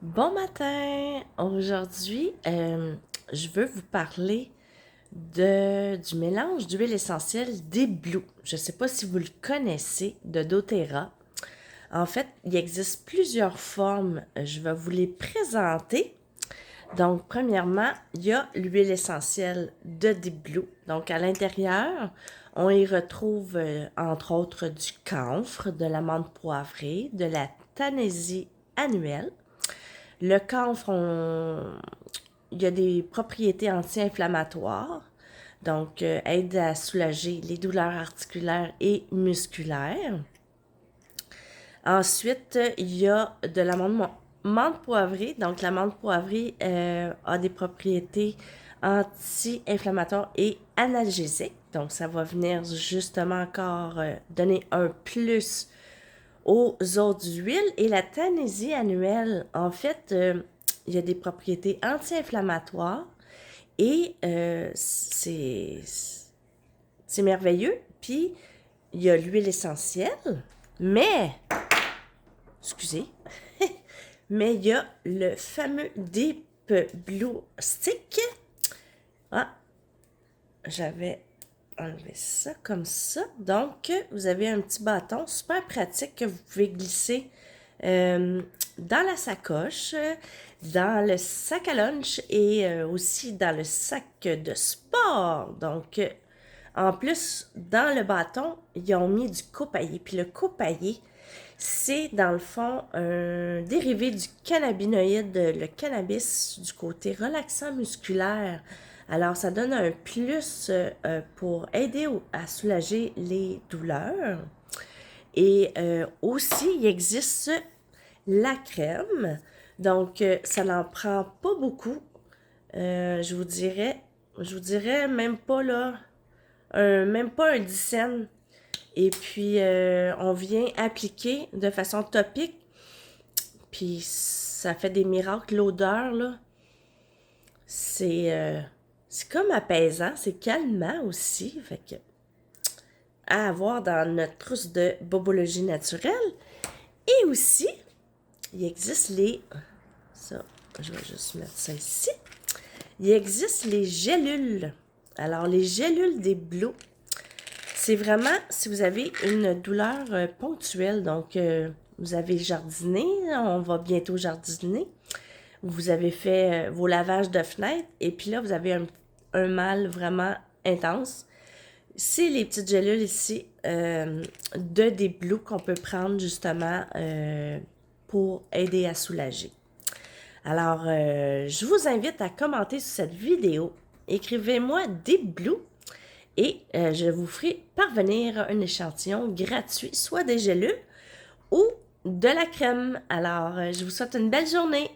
Bon matin! Aujourd'hui, je veux vous parler du mélange d'huile essentielle des Blue. Je ne sais pas si vous le connaissez, de doTERRA. En fait, il existe plusieurs formes. Je vais vous les présenter. Donc, premièrement, il y a l'huile essentielle de Deep Blue. Donc, à l'intérieur, on y retrouve, entre autres, du camphre, de l'amande poivrée, de la Tanésie annuelle. Le camphre, il y a des propriétés anti-inflammatoires, donc aide à soulager les douleurs articulaires et musculaires. Ensuite, il y a de l'amande menthe poivrée. Donc, la menthe poivrée a des propriétés anti-inflammatoires et analgésiques. Donc, ça va venir justement encore donner un plus aux autres huiles. Et la Tanésie annuelle, en fait, il y a des propriétés anti-inflammatoires et c'est merveilleux. Puis, il y a l'huile essentielle, mais, excusez, mais il y a le fameux Deep Blue Stick. Ah, j'avais enlevé ça comme ça. Donc, vous avez un petit bâton super pratique que vous pouvez glisser dans la sacoche, dans le sac à lunch et aussi dans le sac de sport. Donc, en plus, dans le bâton, ils ont mis du copaillé. Puis le copaillé, c'est dans le fond un dérivé du cannabinoïde, le cannabis du côté relaxant musculaire. Alors, ça donne un plus pour aider à soulager les douleurs. Et aussi, il existe la crème. Donc, ça n'en prend pas beaucoup. Je vous dirais même pas là, même pas un 10 cents. Et puis, on vient appliquer de façon topique. Puis, ça fait des miracles. L'odeur, là, c'est comme apaisant. C'est calmant aussi. Fait que, à avoir dans notre trousse de bobologie naturelle. Et aussi, il existe ça, je vais juste mettre ça ici. Il existe les gélules. Alors, les gélules des Blue, c'est vraiment si vous avez une douleur ponctuelle, donc vous avez jardiné, on va bientôt jardiner, vous avez fait vos lavages de fenêtres, et puis là, vous avez un mal vraiment intense. C'est les petites gélules ici de des Blue qu'on peut prendre justement pour aider à soulager. Alors, je vous invite à commenter sur cette vidéo. Écrivez-moi des Blue et je vous ferai parvenir un échantillon gratuit, soit des gélules ou de la crème. Alors, je vous souhaite une belle journée.